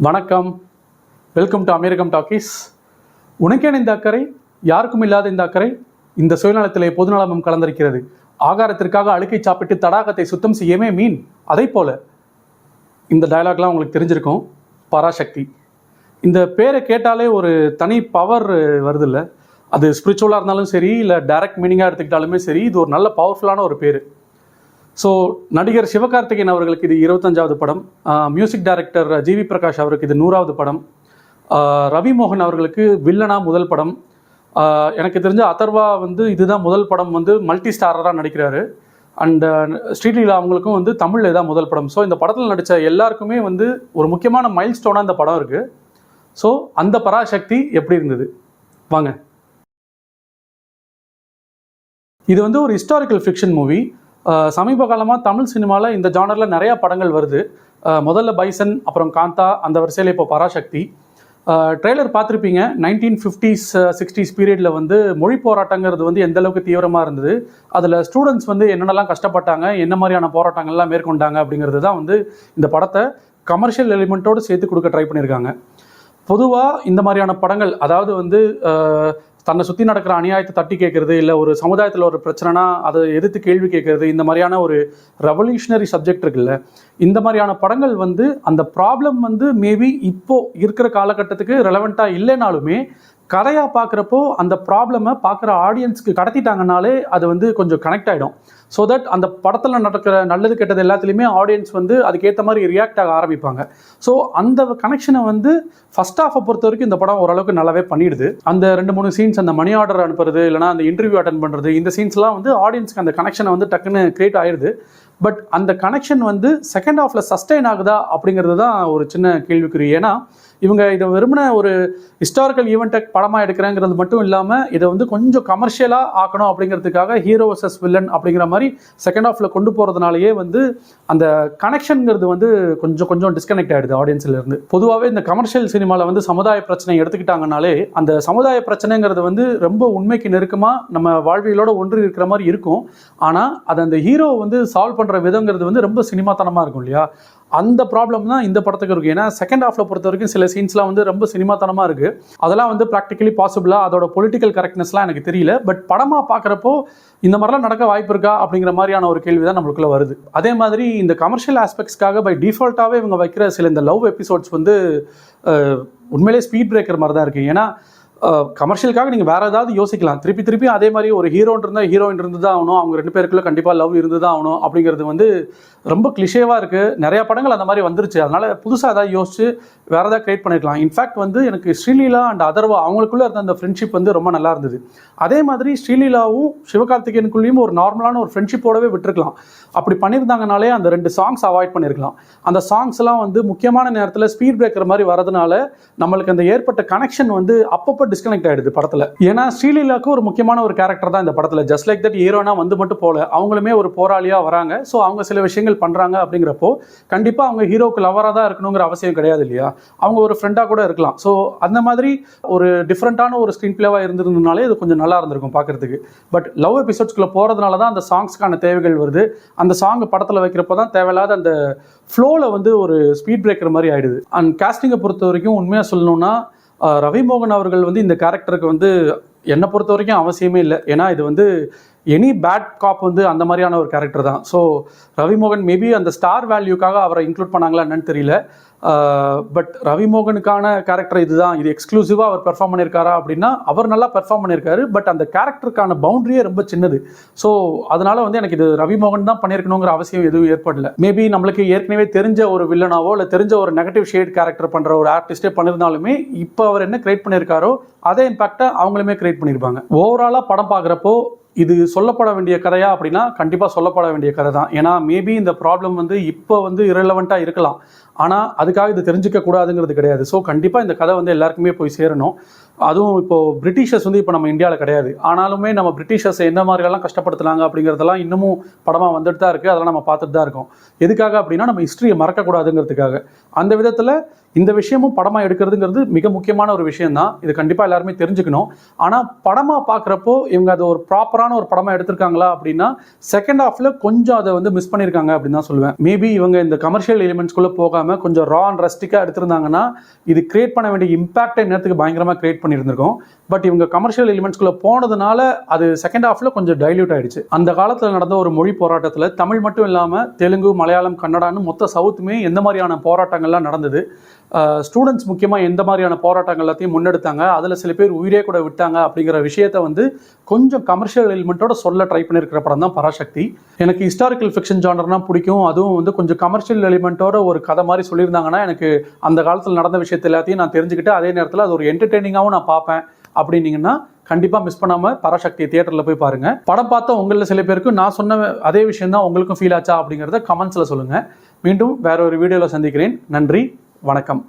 வணக்கம், welcome to அமெரிக்கம் talkies. உனக்கேன் இந்த அக்கறை, யாருக்கும் இல்லாத இந்த அக்கறை, இந்த சுயநலத்திலே பொதுநலமும் கலந்திருக்கிறது. ஆகாரத்திற்காக அழுக்கை சாப்பிட்டு தடாகத்தை சுத்தம் செய்யவே மீன். அதை போல இந்த டயலாக்லாம் உங்களுக்கு தெரிஞ்சிருக்கும். பராசக்தி, இந்த பேரை கேட்டாலே ஒரு தனி பவர் வருதில்ல. அது ஸ்பிரிச்சுவலாக இருந்தாலும் சரி, இல்லை டைரக்ட் மீனிங்காக எடுத்துக்கிட்டாலுமே சரி, இது ஒரு நல்ல பவர்ஃபுல்லான ஒரு பேர். ஸோ நடிகர் சிவகார்த்திகேயன் அவர்களுக்கு இது 25வது படம், மியூசிக் டைரக்டர் ஜிவி பிரகாஷ் அவருக்கு இது 100வது படம், ரவி மோகன் அவர்களுக்கு வில்லனா முதல் படம். எனக்கு தெரிஞ்ச அதர்வா இதுதான் முதல் படம் மல்டி ஸ்டாரராக நடிக்கிறாரு. அண்ட் ஸ்ரீலீலா அவங்களுக்கும் தமிழில் தான் முதல் படம். ஸோ இந்த படத்தில் நடித்த எல்லாருக்குமே ஒரு முக்கியமான மைல் ஸ்டோனாக இந்த படம் இருக்குது. ஸோ அந்த பராசக்தி எப்படி இருந்தது வாங்க. இது ஒரு ஹிஸ்டாரிக்கல் ஃபிக்ஷன் மூவி. சமீப காலமாக தமிழ் சினிமாவில் இந்த ஜானரில் நிறையா படங்கள் வருது. முதல்ல பைசன், அப்புறம் காந்தா, அந்த வரிசையில் இப்போ பராசக்தி. ட்ரெய்லர் பார்த்துருப்பீங்க. 1950s 60s பீரியடில் மொழி போராட்டங்கிறது எந்த அளவுக்கு தீவிரமாக இருந்தது, அதில் ஸ்டூடெண்ட்ஸ் என்னென்னலாம் கஷ்டப்பட்டாங்க, என்ன மாதிரியான போராட்டங்கள்லாம் மேற்கொண்டாங்க அப்படிங்கிறது தான் இந்த படத்தை கமர்ஷியல் எலிமெண்ட்டோடு சேர்த்து கொடுக்க ட்ரை பண்ணியிருக்காங்க. பொதுவாக இந்த மாதிரியான படங்கள், அதாவது தன்னை சுற்றி நடக்கிற அநியாயத்தை தட்டி கேட்குறது, இல்லை ஒரு சமுதாயத்தில் ஒரு பிரச்சனைனா அதை எதிர்த்து கேள்வி கேட்குறது, இந்த மாதிரியான ஒரு ரெவல்யூஷனரி சப்ஜெக்ட் இருக்குல்ல, இந்த மாதிரியான படங்கள் அந்த ப்ராப்ளம் மேபி இப்போது இருக்கிற காலகட்டத்துக்கு ரெலவெண்ட்டாக இல்லைனாலுமே கதையாக பார்க்குறப்போ அந்த ப்ராப்ளமை பார்க்குற ஆடியன்ஸ்க்கு கடத்திட்டாங்கனாலே அது கொஞ்சம் கனெக்ட் ஆகிடும். ஸோ தட் அந்த படத்தில் நடக்கிற நல்லது கெட்டது எல்லாத்துலேயுமே ஆடியன்ஸ் அதுக்கேற்ற மாதிரி ரியாக்ட் ஆக ஆரம்பிப்பாங்க. ஸோ அந்த கனெக்ஷனை ஃபர்ஸ்ட் ஹாஃபை பொறுத்த வரைக்கும் இந்த படம் ஓரளவுக்கு நல்லாவே பண்ணிடுது. அந்த 2-3 சீன்ஸ், அந்த மணி ஆர்டர் அனுப்புறது, இல்லைனா அந்த இன்டர்வியூ அட்டன் பண்ணுறது, இந்த சீன்ஸ்லாம் ஆடியன்ஸ்க்கு அந்த கனெக்ஷனை டக்குன்னு கிரியேட் ஆயிடுது. பட் அந்த கனெக்ஷன் செகண்ட் ஹாஃபில் சஸ்டெயின் ஆகுதா அப்படிங்கிறது தான் ஒரு சின்ன கேள்விக்குறி. ஏன்னா இவங்க இதை வெறுமனே ஒரு ஹிஸ்டாரிக்கல் ஈவெண்ட்டை படமாக எடுக்கிறேங்கிறது மட்டும் இல்லாமல் இதை கொஞ்சம் கமர்ஷியலாக ஆக்கணும் அப்படிங்கிறதுக்காக ஹீரோ வர்சஸ் வில்லன் அப்படிங்கிற மாதிரி செகண்ட் ஹாஃபில் கொண்டு போகிறதுனாலேயே அந்த கனெக்ஷனுங்கிறது கொஞ்சம் கொஞ்சம் டிஸ்கனெக்ட் ஆகிடுது ஆடியன்ஸ்லேருந்து. பொதுவாகவே இந்த கமர்ஷியல் சினிமாவில் சமுதாய பிரச்சனை எடுத்துக்கிட்டாங்கனாலே அந்த சமுதாய பிரச்சனைங்கிறது ரொம்ப உண்மைக்கு நெருக்கமாக நம்ம வாழ்வியலோட ஒன்று இருக்கிற மாதிரி இருக்கும். ஆனால் அதை அந்த ஹீரோ சால்வ் பண்ணுற விதங்கிறது ரொம்ப சினிமாத்தனமாக இருக்கும் இல்லையா. அந்த ப்ராப்ளம் தான் இந்த படத்துக்கு இருக்குது. ஏன்னா செகண்ட் ஹாஃபில் பொறுத்த வரைக்கும் சில சீன்ஸ்லாம் ரொம்ப சினிமாத்தனமாக இருக்குது. அதெல்லாம் ப்ராக்டிக்கலி பாசிபிளா, அதோட பொலிட்டிக்கல் கரெக்ட்னஸ்லாம் எனக்கு தெரியல. பட் படமாக பார்க்குறப்போ இந்த மாதிரிலாம் நடக்க வாய்ப்பு இருக்கா அப்படிங்கிற மாதிரியான ஒரு கேள்வி தான் நம்மளுக்குள்ள வருது. அதே மாதிரி இந்த கமர்ஷியல் ஆஸ்பெக்ட்ஸ்க்காக பை டிஃபால்ட்டாகவே இவங்க வைக்கிற சில இந்த லவ் எபிசோட்ஸ் உண்மையிலே ஸ்பீட் பிரேக்கர் மாதிரி தான் இருக்குது. ஏன்னா கமர்ஷியலுக்காக நீங்கள் வேறு ஏதாவது யோசிக்கலாம். திருப்பி அதே மாதிரி ஒரு ஹீரோன் இருந்தால் ஹீரோயின் இருந்து தான் ஆகணும், அவங்க 2 பேருக்குள்ள கண்டிப்பாக லவ் இருந்து தான் ஆகணும் அப்படிங்கிறது ரொம்ப கிளிஷேவாக இருக்குது. நிறையா படங்கள் அந்த மாதிரி வந்துருச்சு. அதனால் புதுசாக ஏதாவது யோசிச்சு வேறு ஏதாவது கிரியேட் பண்ணியிருக்கலாம். இன்ஃபேக்ட் எனக்கு ஸ்ரீலீலா அண்ட் அதர்வா அவங்களுக்குள்ளே இருந்த அந்த ஃப்ரெண்ட்ஷிப் ரொம்ப நல்லா இருந்தது. அதே மாதிரி ஸ்ரீலீலாவும் சிவகார்த்திகேயனுக்குள்ளேயும் ஒரு நார்மலான ஒரு ஃப்ரெண்ட்ஷிப்போடவே விட்டுருக்கலாம். அப்படி பண்ணியிருந்தாங்கனாலே அந்த 2 சாங்ஸ் அவாய்ட் பண்ணியிருக்கலாம். அந்த சாங்ஸ்லாம் முக்கியமான நேரத்தில் ஸ்பீட் பிரேக்கர் மாதிரி வரதுனால நம்மளுக்கு அந்த ஏற்பட்ட கனெக்ஷன் அப்பப்போ டிஸ்கனெக்ட் ஆயிடுது படத்துல. ஏன்னா ஸ்ரீலீலாக்கு ஒரு முக்கியமான ஒரு கேரக்டர் தான் இந்த படத்துல. ஜஸ்ட் லைக் தட் ஹீரோனா மட்டும் போல அவங்களுமே ஒரு போராளியா வராங்க. ஸோ அவங்க சில விஷயங்கள் பண்றாங்க அப்படிங்கிறப்போ கண்டிப்பா அவங்க ஹீரோக்கு லவரா தான் இருக்கணுங்கிற அவசியம் கிடையாது இல்லையா. அவங்க ஒரு ஃப்ரெண்டா கூட இருக்கலாம். ஸோ அந்த மாதிரி ஒரு டிஃப்ரெண்டான ஒரு ஸ்கிரீன் பிளேவா இருந்திருந்தனாலே இது கொஞ்சம் நல்லா இருந்திருக்கும் பார்க்கறதுக்கு. பட் லவ் எபிசோட்ஸ்குள்ள போறதுனால தான் அந்த சாங்ஸ்க்கான தேவைகள் வருது. அந்த சாங் படத்துல வைக்கிறப்போ தான் தேவையில்லாத அந்த ஃப்ளோல ஒரு ஸ்பீட் பிரேக்கர் மாதிரி ஆயிடுது. அண்ட் காஸ்டிங்கை பொறுத்த வரைக்கும் உண்மையா சொல்லணும்னா ரவி மோகன் அவர்கள் இந்த கேரக்டருக்கு என்னை பொறுத்த வரைக்கும் அவசியமே இல்லை. ஏன்னா இது எனி பேட் காப் அந்த மாதிரியான ஒரு கேரக்டர் தான். ஸோ ரவி மோகன் மேபி அந்த ஸ்டார் வேல்யூக்காக அவரை இன்க்ளூட் பண்ணாங்களா என்னன்னு தெரியல. பட் ரவி மோகனுக்கான கேரக்டர் இதுதான், இது எக்ஸ்க்ளூசிவாக அவர் பெர்ஃபார்ம் பண்ணியிருக்காரா அப்படின்னா அவர் நல்லா பெர்ஃபார்ம் பண்ணியிருக்காரு. பட் அந்த கேரக்டருக்கான பவுண்டரியே ரொம்ப சின்னது. ஸோ அதனால எனக்கு இது ரவி மோகன் தான் பண்ணியிருக்கணுங்கிற அவசியம் எதுவும் ஏற்படல. மேபி நம்மளுக்கு ஏற்கனவே தெரிஞ்ச ஒரு வில்லனாவோ இல்லை தெரிஞ்ச ஒரு நெகட்டிவ் ஷேட் கேரக்டர் பண்ணுற ஒரு ஆர்டிஸ்டே பண்ணியிருந்தாலுமே இப்போ அவர் என்ன கிரியேட் பண்ணியிருக்காரோ அதே இம்பாக்டை அவங்களுமே கிரியேட் பண்ணியிருப்பாங்க. ஓவராலாக படம் பார்க்குறப்போ இது சொல்லப்பட வேண்டிய கதையா அப்படின்னா கண்டிப்பாக சொல்லப்பட வேண்டிய கதை தான். ஏன்னா மேபி இந்த ப்ராப்ளம் இப்போ இரலவெண்ட்டாக இருக்கலாம். ஆனால் அதுக்காக இது தெரிஞ்சிக்க கூடாதுங்கிறது கிடையாது. ஸோ கண்டிப்பாக இந்த கதை எல்லாருக்குமே போய் சேரணும். அதுவும் இப்போது பிரிட்டிஷர்ஸ் இப்போ நம்ம இந்தியாவில் கிடையாது. ஆனாலுமே நம்ம பிரிட்டிஷர்ஸ் என்ன மாதிரிலாம் கஷ்டப்படுத்துனாங்க அப்படிங்கிறதெல்லாம் இன்னமும் படமாக வந்துட்டு தான் இருக்குது. அதெல்லாம் நம்ம பார்த்துட்டு தான் இருக்கோம். எதுக்காக அப்படின்னா நம்ம ஹிஸ்ட்ரியை மறக்கக்கூடாதுங்கிறதுக்காக. அந்த விதத்தில் இந்த விஷயமும் படமாக எடுக்கிறதுங்கிறது மிக முக்கியமான ஒரு விஷயம் தான். இது கண்டிப்பாக எல்லாருமே தெரிஞ்சுக்கணும். ஆனால் படமாக பார்க்குறப்போ இவங்க அதை ஒரு ப்ராப்பரான ஒரு படமாக எடுத்திருக்காங்களா அப்படின்னா செகண்ட் ஹாஃபில் கொஞ்சம் அதை மிஸ் பண்ணியிருக்காங்க அப்படின்னு தான் சொல்லுவேன். மேபி இவங்க இந்த கமர்ஷியல் எலிமெண்ட்ஸ்குள்ளே போகாமல் இல்லாமல் கொஞ்சம் ரா அண்ட் ரஸ்டிக்காக எடுத்திருந்தாங்கன்னா இது கிரியேட் பண்ண வேண்டிய இம்பாக்டை நேரத்துக்கு பயங்கரமாக கிரியேட் பண்ணியிருந்திருக்கும். பட் இவங்க கமர்ஷியல் எலிமெண்ட்ஸ்குள்ளே போனதுனால அது செகண்ட் ஹாஃபில் கொஞ்சம் டைல்யூட் ஆயிடுச்சு. அந்த காலத்தில் நடந்த ஒரு மொழி போராட்டத்தில் தமிழ் மட்டும் இல்லாமல் தெலுங்கு, மலையாளம், கன்னடான்னு மொத்த சவுத்துமே எந்த மாதிரியான போராட்டங்கள்லாம் நடந்தது, ஸ்டூடெண்ட்ஸ் முக்கியமாக எந்த மாதிரியான போராட்டங்கள் எல்லாத்தையும் முன்னெடுத்தாங்க, அதில் சில பேர் உயிரே கூட விட்டாங்க அப்படிங்கிற விஷயத்தை வந்து கொஞ்சம் கமர்ஷியல் எலிமெண்ட்டோட சொல்ல ட்ரை பண்ணியிருக்கிற படம் தான் பராசக்தி. எனக்கு ஹிஸ்டாரிக்கல் ஃபிக்ஷன் ஜானர்னா பிடிக்கும். அதுவும் வந்து கொஞ்சம் கமர்ஷியல் எலிமெண்ட்டோட ஒரு கதை மாதிரி சொல்லியிருந்தாங்கன்னா எனக்கு அந்த காலத்தில் நடந்த விஷயத்தை எல்லாத்தையும் நான் தெரிஞ்சுக்கிட்டு அதே நேரத்தில் அது ஒரு என்டர்டெய்னிங்காகவும் நான் பார்ப்பேன் அப்படின்னீங்கன்னா கண்டிப்பாக மிஸ் பண்ணாமல் பராசக்தியை தியேட்டரில் போய் பாருங்கள். படம் பார்த்தா உங்களில் சில பேருக்கு நான் சொன்ன அதே விஷயம் தான் உங்களுக்கும் ஃபீல் ஆச்சா அப்படிங்கிறத கமெண்ட்ஸில் சொல்லுங்கள். மீண்டும் வேற ஒரு வீடியோவில் சந்திக்கிறேன். நன்றி, வணக்கம்.